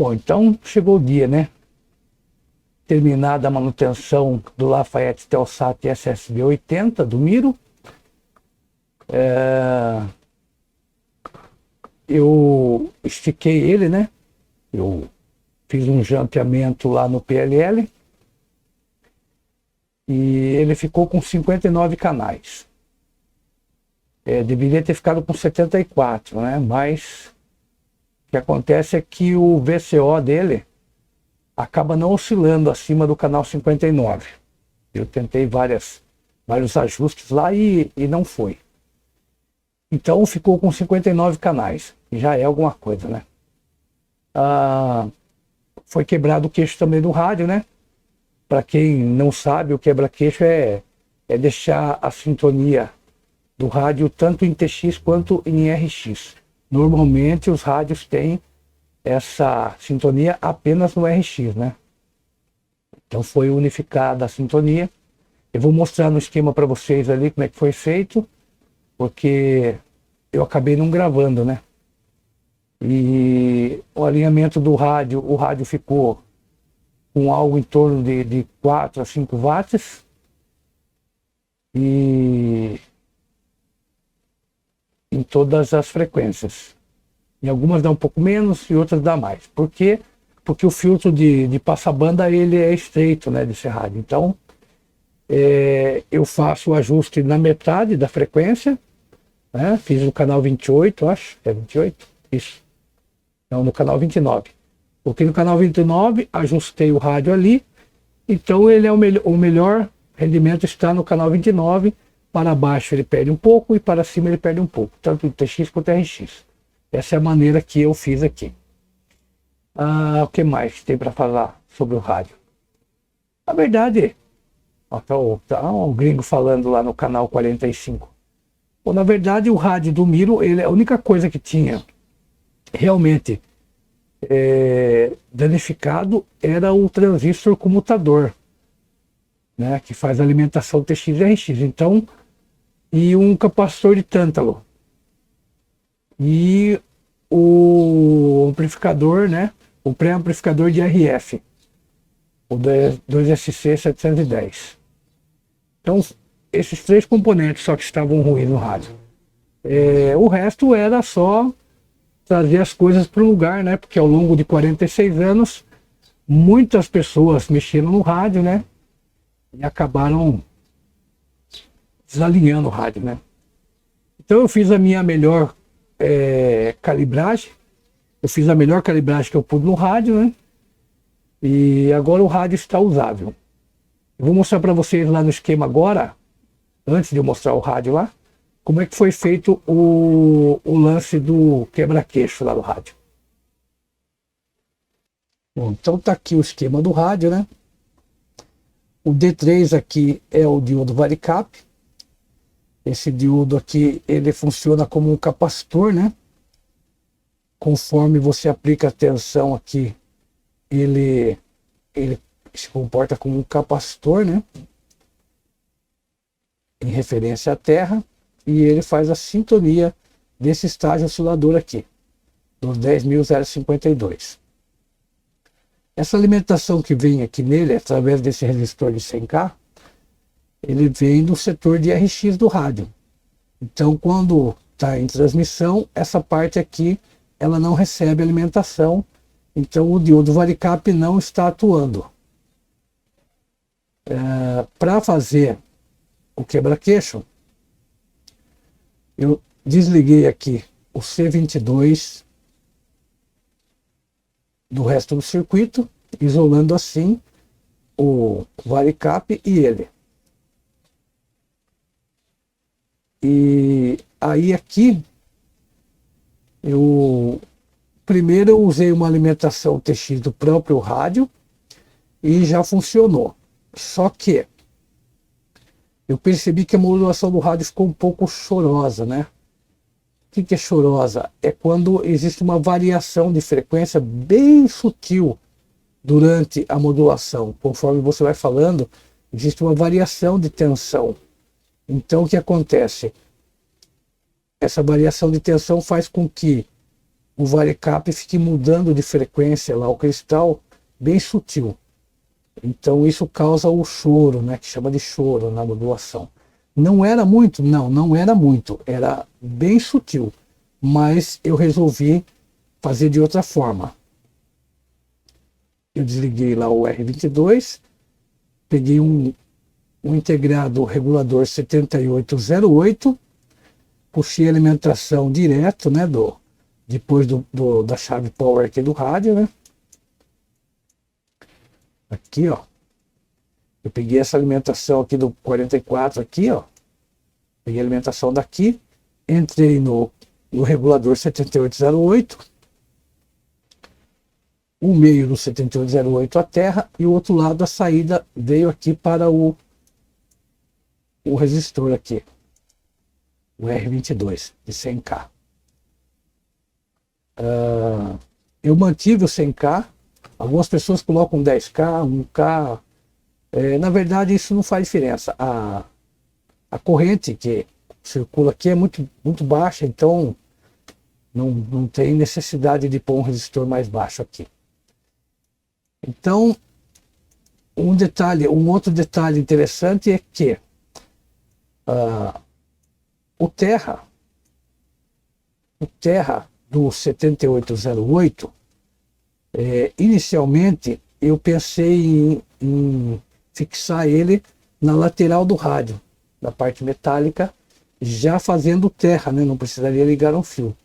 Bom, então chegou o dia, né? Terminada a manutenção do Lafayette Telsat SSB 80 do Miro. Eu estiquei ele, né? Eu fiz um jampeamento lá no PLL e ele ficou com 59 canais. Deveria ter ficado com 74, né? Mas o que acontece é que o VCO dele acaba não oscilando acima do canal 59. Eu tentei vários ajustes lá e não foi. Então ficou com 59 canais, já é alguma coisa, né? Foi quebrado o queixo também do rádio, né? Para quem não sabe, o quebra-queixo é deixar a sintonia do rádio tanto em TX quanto em RX. Normalmente os rádios têm essa sintonia apenas no RX, né? Então foi unificada a sintonia. Eu vou mostrar no esquema para vocês ali como é que foi feito, porque eu acabei não gravando, né? E o alinhamento do rádio, o rádio ficou com algo em torno de 4 a 5 watts. E em todas as frequências. Em algumas dá um pouco menos e outras dá mais. Por quê? Porque o filtro de passabanda ele é estreito, né, desse rádio. Então, eu faço o ajuste na metade da frequência, né? Fiz no canal 28, acho, é 28? Isso. Não, no canal 29. Porque no canal 29 ajustei o rádio ali, então ele é o melhor rendimento está no canal 29, para baixo ele perde um pouco e para cima ele perde um pouco, tanto em TX quanto em RX. Essa é a maneira que eu fiz aqui. O que mais tem para falar sobre o rádio? Na verdade, tá um gringo falando lá no canal 45. Bom, na verdade, o rádio do Miro, a única coisa que tinha realmente danificado era o transistor comutador, né, que faz a alimentação TX e RX. Então, e um capacitor de tântalo. E o amplificador, né, o pré-amplificador de RF, o 2SC710. Então, esses 3 componentes só que estavam ruins no rádio. O resto era só trazer as coisas para o lugar, né, porque ao longo de 46 anos, muitas pessoas mexeram no rádio, né, e acabaram desalinhando o rádio, né. Então eu fiz a minha melhor calibragem, eu fiz a melhor calibragem que eu pude no rádio, né, e agora o rádio está usável. Eu vou mostrar para vocês lá no esquema agora, antes de eu mostrar o rádio lá, como é que foi feito o lance do quebra-queixo lá do rádio. Bom, então tá aqui o esquema do rádio, né. O D3 aqui é o diodo varicap. Esse diodo aqui, ele funciona como um capacitor, né? Conforme você aplica a tensão aqui, ele se comporta como um capacitor, né? Em referência à Terra. E ele faz a sintonia desse estágio oscilador aqui, dos 10.052. Essa alimentação que vem aqui nele, através desse resistor de 100K, ele vem do setor de RX do rádio. Então, quando está em transmissão, essa parte aqui, ela não recebe alimentação, então o diodo varicap não está atuando. Para fazer o quebra-queixo, eu desliguei aqui o C22 do resto do circuito, isolando assim o varicap e ele. E aí aqui, primeiro eu usei uma alimentação TX do próprio rádio e já funcionou. Só que eu percebi que a modulação do rádio ficou um pouco chorosa, né? O que é chorosa? É quando existe uma variação de frequência bem sutil durante a modulação. Conforme você vai falando, existe uma variação de tensão. Então o que acontece? Essa variação de tensão faz com que o varicap fique mudando de frequência lá, o cristal bem sutil. Então isso causa o choro, né, que chama de choro na modulação. Não era muito, não era muito, era bem sutil, mas eu resolvi fazer de outra forma. Eu desliguei lá o R22, peguei um integrado regulador 7808, puxei a alimentação direto, né, depois da chave power aqui do rádio, né. Aqui, ó, eu peguei essa alimentação aqui do 44 aqui, ó, peguei a alimentação daqui, entrei no regulador 7808, o meio do 7808 a terra e o outro lado a saída veio aqui para o resistor aqui, o R22 de 100K. Eu mantive o 100K. Algumas pessoas colocam 10K, 1K. Na verdade, isso não faz diferença. A corrente que circula aqui é muito, muito baixa, então não tem necessidade de pôr um resistor mais baixo aqui. Então, um outro detalhe interessante é que o terra do 7808, inicialmente eu pensei em fixar ele na lateral do rádio, na parte metálica, já fazendo terra, né? Não precisaria ligar um fio.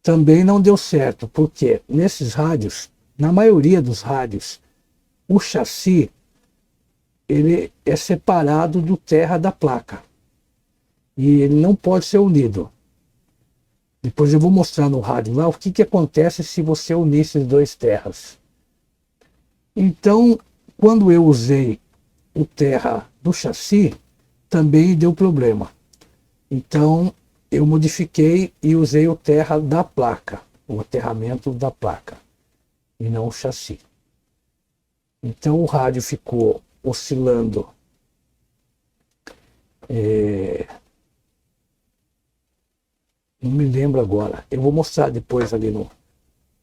Também não deu certo, porque nesses rádios, na maioria dos rádios, o chassi ele é separado do terra da placa e ele não pode ser unido. Depois eu vou mostrar no rádio lá o que acontece se você unir esses dois terras. Então, quando eu usei o terra do chassi, também deu problema. Então, eu modifiquei e usei o terra da placa, o aterramento da placa, e não o chassi. Então, o rádio ficou oscilando não me lembro agora. Eu vou mostrar depois ali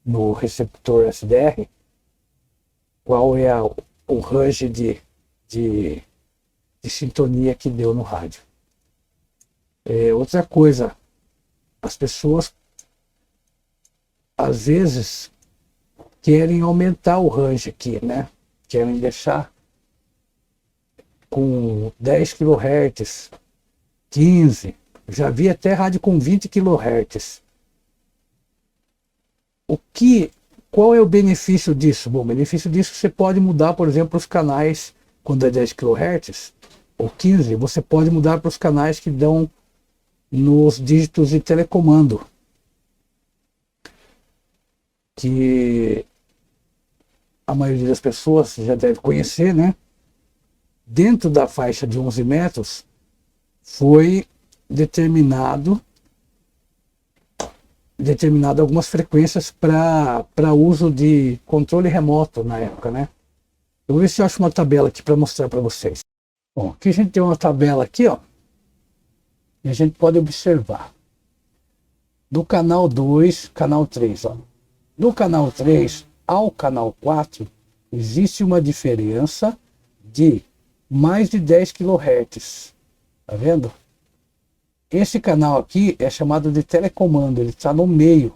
no receptor SDR qual é o range de sintonia que deu no rádio. Outra coisa, as pessoas às vezes querem aumentar o range aqui, né? Querem deixar com 10 kHz, 15. Já vi até rádio com 20 kHz. Qual é o benefício disso? Bom, o benefício disso você pode mudar, por exemplo, os canais, quando é 10 kHz ou 15, você pode mudar para os canais que dão nos dígitos de telecomando, que a maioria das pessoas já deve conhecer, né? Dentro da faixa de 11 metros foi determinado algumas frequências para uso de controle remoto na época, né? Eu vou ver se eu acho uma tabela aqui para mostrar para vocês. Bom, aqui a gente tem uma tabela aqui, ó, e a gente pode observar do canal 2, canal 3, ó. Do canal 3 ao canal 4 existe uma diferença de mais de 10 kHz. Tá vendo? Esse canal aqui é chamado de telecomando, ele está no meio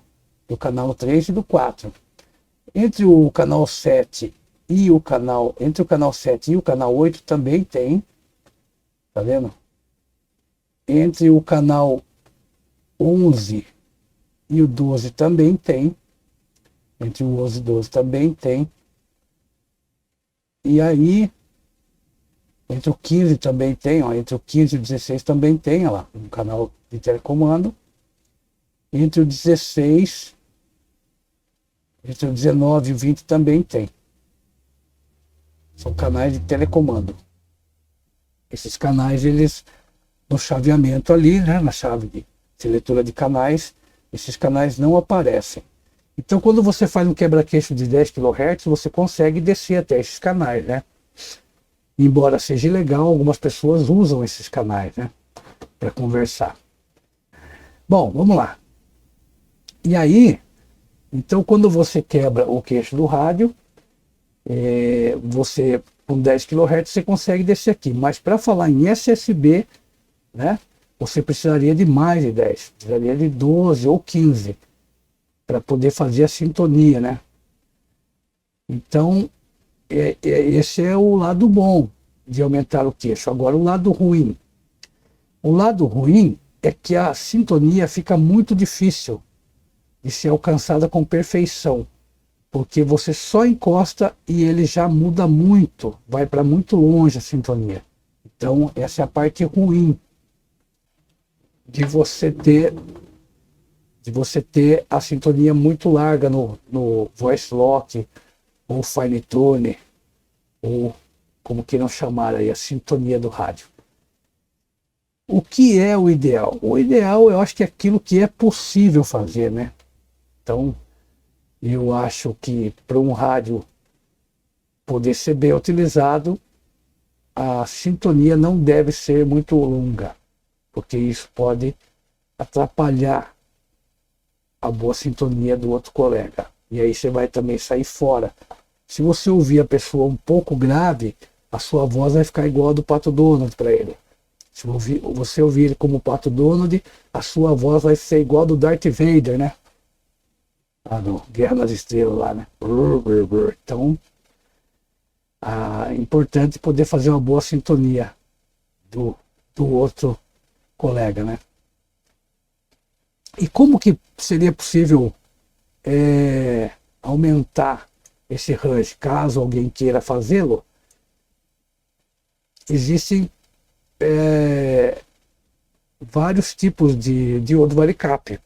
do canal 3 e do 4. Entre o canal 7 e o canal 8 também tem, tá vendo? Entre o canal 11 e o 12 também tem. Entre o 11 e o 12 também tem. E aí, entre o 15 também tem, ó, entre o 15 e o 16 também tem, ó lá, um canal de telecomando. Entre o 16, entre o 19 e o 20 também tem. São canais de telecomando. Esses canais, eles, no chaveamento ali, né, na chave de leitura de canais, esses canais não aparecem. Então, quando você faz um quebra-queixo de 10 kHz, você consegue descer até esses canais, né? Embora seja ilegal, algumas pessoas usam esses canais, né, para conversar. Bom, vamos lá. E aí, Então, quando você quebra o queixo do rádio, você com 10 kHz você consegue descer aqui. Mas para falar em SSB, né, você precisaria de mais de 10, precisaria de 12 ou 15 para poder fazer a sintonia, né? Então, esse é o lado bom de aumentar o queixo. Agora, o lado ruim. O lado ruim é que a sintonia fica muito difícil de ser alcançada com perfeição, porque você só encosta e ele já muda muito, vai para muito longe a sintonia. Então, essa é a parte ruim de você ter a sintonia muito larga no voice lock ou fine tune, ou como queiram chamar aí, a sintonia do rádio. O que é o ideal? O ideal eu acho que é aquilo que é possível fazer, né? Então, eu acho que para um rádio poder ser bem utilizado, a sintonia não deve ser muito longa, porque isso pode atrapalhar a boa sintonia do outro colega. E aí você vai também sair fora. Se você ouvir a pessoa um pouco grave, a sua voz vai ficar igual a do Pato Donald para ele. Se você ouvir ele como Pato Donald, a sua voz vai ser igual a do Darth Vader, né? Lá no Guerra das Estrelas, lá, né? Então, é importante poder fazer uma boa sintonia do outro colega, né? E como que seria possível aumentar esse range, caso alguém queira fazê-lo? Existem vários tipos de diodo varicap.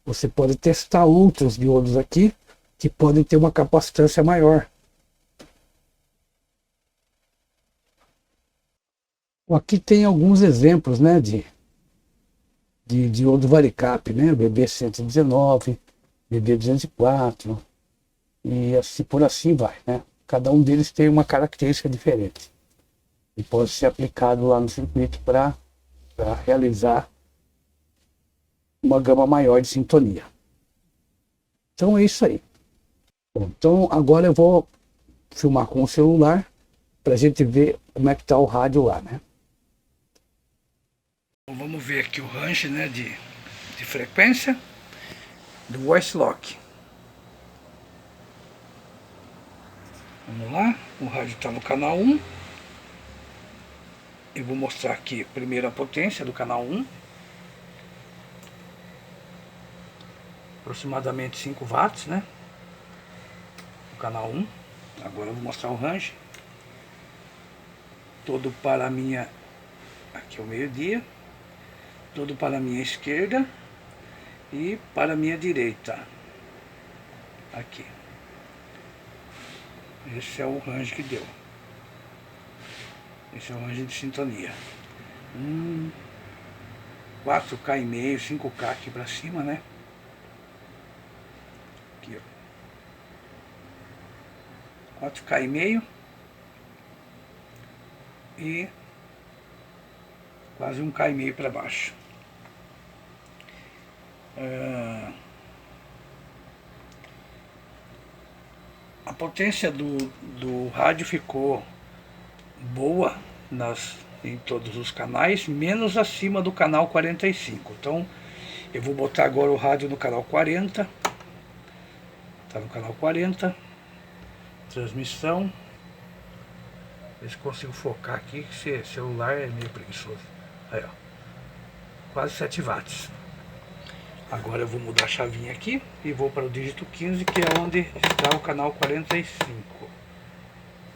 Você pode testar outros diodos aqui que podem ter uma capacitância maior. Aqui tem alguns exemplos, né, de diodo varicap, né, BB119, BB204 e assim por assim vai, né? Cada um deles tem uma característica diferente e pode ser aplicado lá no circuito para realizar uma gama maior de sintonia. Então é isso aí. Bom, então agora eu vou filmar com o celular para a gente ver como é que está o rádio lá, né? Então, vamos ver aqui o range, né, de frequência do voice lock. Vamos lá, o rádio está no canal 1. Eu vou mostrar aqui primeiro a potência do canal 1. Aproximadamente 5 watts, né? No canal 1. Agora eu vou mostrar o range. Todo para a minha... Aqui é o meio-dia. Todo para a minha esquerda. E para a minha direita. Aqui. Esse é o range que deu. Esse é o range de sintonia. 4K e meio, 5K aqui para cima, né? Aqui, ó. 4K e meio. E quase 1K e meio para baixo. A potência do rádio ficou boa em todos os canais, menos acima do canal 45. Então eu vou botar agora o rádio no canal 40. Tá no canal 40. Transmissão. Ver se consigo focar aqui, que esse celular é meio preguiçoso. Aí, ó. Quase 7 watts. Agora eu vou mudar a chavinha aqui e vou para o dígito 15, que é onde está o canal 45.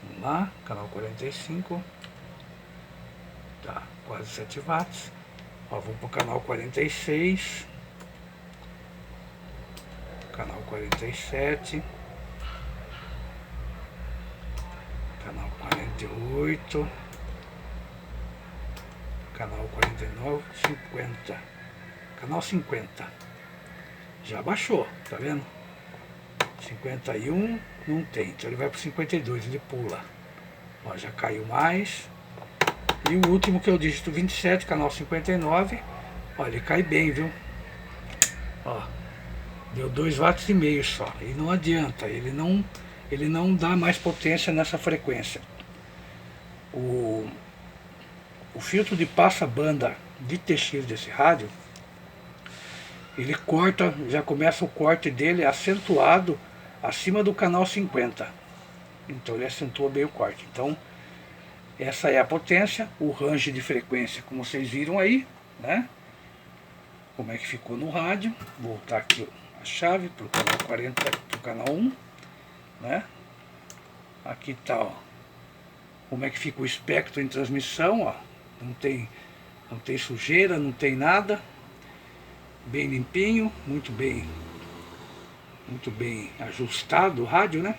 Vamos lá, canal 45. Tá, quase 7 watts. Ó, vou para o canal 46. Canal 47. Canal 48. Canal 49, 50. Canal 50. Já baixou, tá vendo? 51 não tem, então ele vai para 52, ele pula. Ó, já caiu mais. E o último, que é o dígito 27, canal 59. Ó, ele cai bem, viu? Ó, Deu 2,5 watts só. E não adianta, ele não dá mais potência nessa frequência. O, o filtro de passa-banda de TX desse rádio, ele corta, já começa o corte dele acentuado acima do canal 50. Então ele acentua bem o corte. Então essa é a potência, o range de frequência, como vocês viram aí, né? Como é que ficou no rádio. Vou voltar aqui a chave para o canal 40, para o canal 1, né? Aqui tá, ó, como é que fica o espectro em transmissão, ó. Não tem sujeira, não tem nada. Bem limpinho, muito bem ajustado o rádio, né?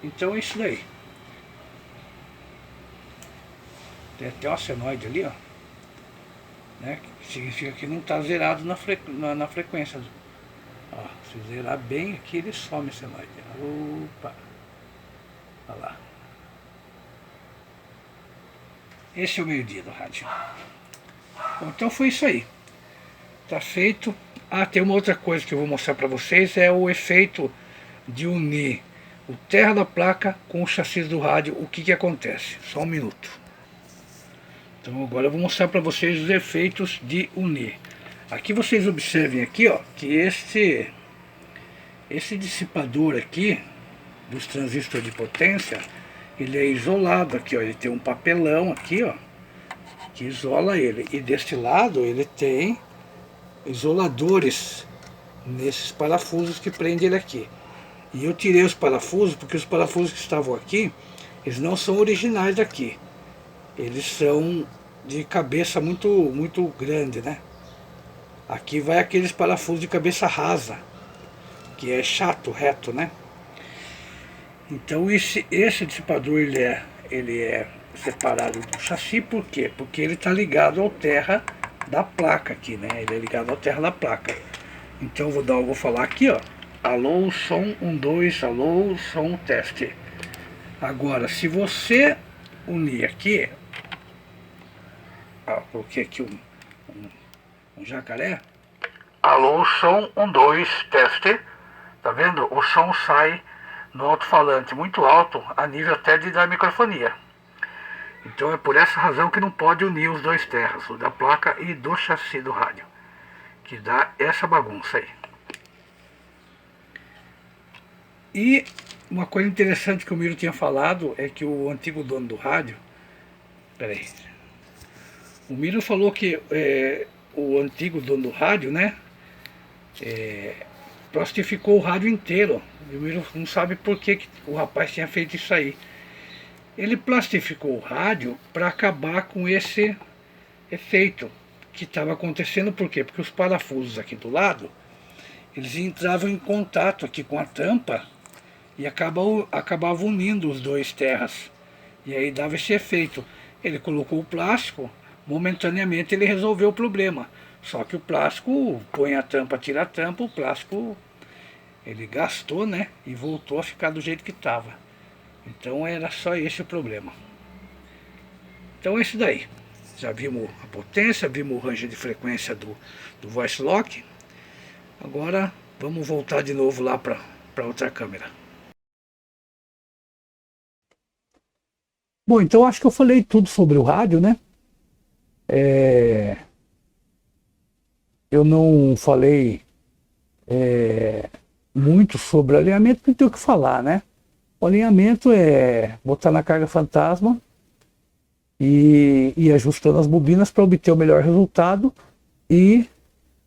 Então é isso daí. Tem até uma senoide ali, ó, né? Que significa que não está zerado na frequência. Ó, se zerar bem aqui, ele some a senoide. Opa! Olha lá. Esse é o meio-dia do rádio. Bom, então foi isso aí. Tá feito. Ah, tem uma outra coisa que eu vou mostrar para vocês, é o efeito de unir o terra da placa com o chassi do rádio. O que acontece? Só um minuto. Então agora eu vou mostrar para vocês os efeitos de unir. Aqui vocês observem aqui, ó, que esse dissipador aqui dos transistores de potência, ele é isolado aqui, ó, ele tem um papelão aqui, ó, que isola ele. E deste lado ele tem isoladores nesses parafusos que prende ele aqui. E eu tirei os parafusos porque os parafusos que estavam aqui, eles não são originais daqui. Eles são de cabeça muito grande, né? Aqui vai aqueles parafusos de cabeça rasa, que é chato, reto, né? Então esse dissipador ele é separado do chassi. Por quê? Porque ele está ligado ao terra da placa aqui, né? Ele é ligado ao terra da placa. Então eu vou falar aqui, ó. Alô, som 1, 2, alô, som, teste. Agora, se você unir aqui, ó, coloquei aqui um jacaré. Alô, som 1, 2, teste. Tá vendo? O som sai no alto-falante muito alto, a nível até da microfonia. Então é por essa razão que não pode unir os dois terras, o da placa e do chassi do rádio, que dá essa bagunça aí. E uma coisa interessante que o Miro tinha falado é que o antigo dono do rádio, peraí, o Miro falou que o antigo dono do rádio, né, plastificou o rádio inteiro. E o Miro não sabe por que o rapaz tinha feito isso aí. Ele plastificou o rádio para acabar com esse efeito que estava acontecendo. Por quê? Porque os parafusos aqui do lado, eles entravam em contato aqui com a tampa e acabavam unindo os dois terras. E aí dava esse efeito. Ele colocou o plástico, momentaneamente ele resolveu o problema. Só que o plástico, põe a tampa, tira a tampa, o plástico ele gastou, né? E voltou a ficar do jeito que estava. Então era só esse o problema. Então é isso daí. Já vimos a potência, vimos o range de frequência do Voice Lock. Agora vamos voltar de novo lá para outra câmera. Bom, então acho que eu falei tudo sobre o rádio, né? Eu não falei muito sobre o alinhamento, não tem o que falar, né? O alinhamento é botar na carga fantasma e ir ajustando as bobinas para obter o melhor resultado e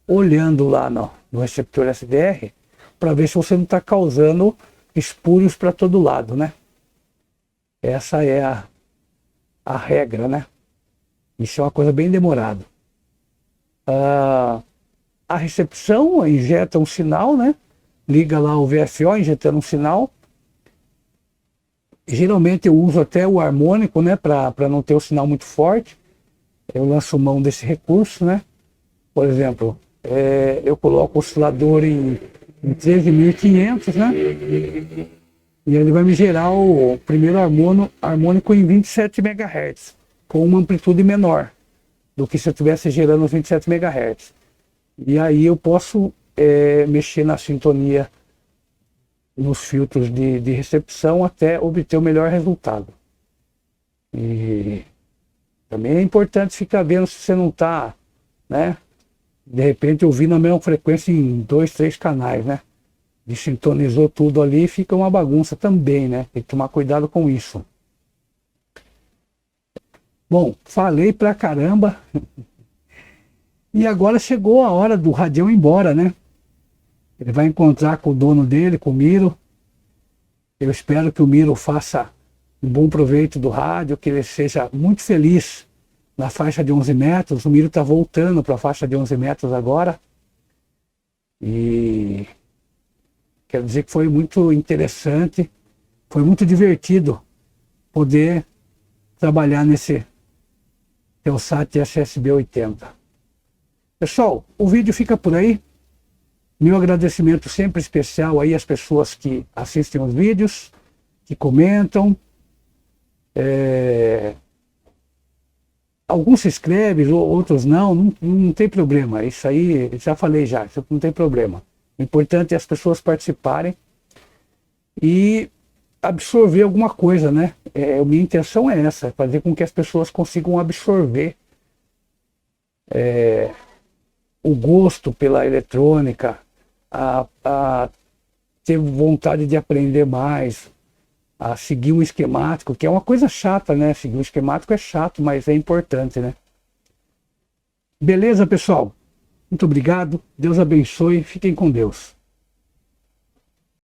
olhando lá no receptor SDR para ver se você não está causando espúrios para todo lado, né? Essa é a regra, né? Isso é uma coisa bem demorada. A recepção injeta um sinal, né? Liga lá o VFO injetando um sinal. Geralmente eu uso até o harmônico, né? Para não ter o sinal muito forte. Eu lanço mão desse recurso, né? Por exemplo, eu coloco o oscilador em 13.500, né? E ele vai me gerar o primeiro harmônico em 27 MHz, com uma amplitude menor do que se eu estivesse gerando os 27 MHz. E aí eu posso mexer na sintonia, nos filtros de recepção, até obter o melhor resultado. E também é importante ficar vendo se você não está, né, de repente ouvindo a mesma frequência em 2, 3 canais, né? Desintonizou tudo ali, fica uma bagunça também, né? Tem que tomar cuidado com isso. Bom, falei pra caramba. E agora chegou a hora do Radião ir embora, né? Ele vai encontrar com o dono dele, com o Miro. Eu espero que o Miro faça um bom proveito do rádio, que ele seja muito feliz na faixa de 11 metros. O Miro está voltando para a faixa de 11 metros agora. E quero dizer que foi muito interessante, foi muito divertido poder trabalhar nesse Telsat SSB 80. Pessoal, o vídeo fica por aí. Meu agradecimento sempre especial aí às pessoas que assistem os vídeos, que comentam. Alguns se inscrevem, outros não tem problema. Isso aí, já falei já, isso não tem problema. O importante é as pessoas participarem e absorver alguma coisa, né? Minha intenção é essa, fazer com que as pessoas consigam absorver o gosto pela eletrônica, a ter vontade de aprender mais, a seguir um esquemático, que é uma coisa chata, né? Seguir um esquemático é chato, mas é importante, né? Beleza, pessoal? Muito obrigado, Deus abençoe, fiquem com Deus.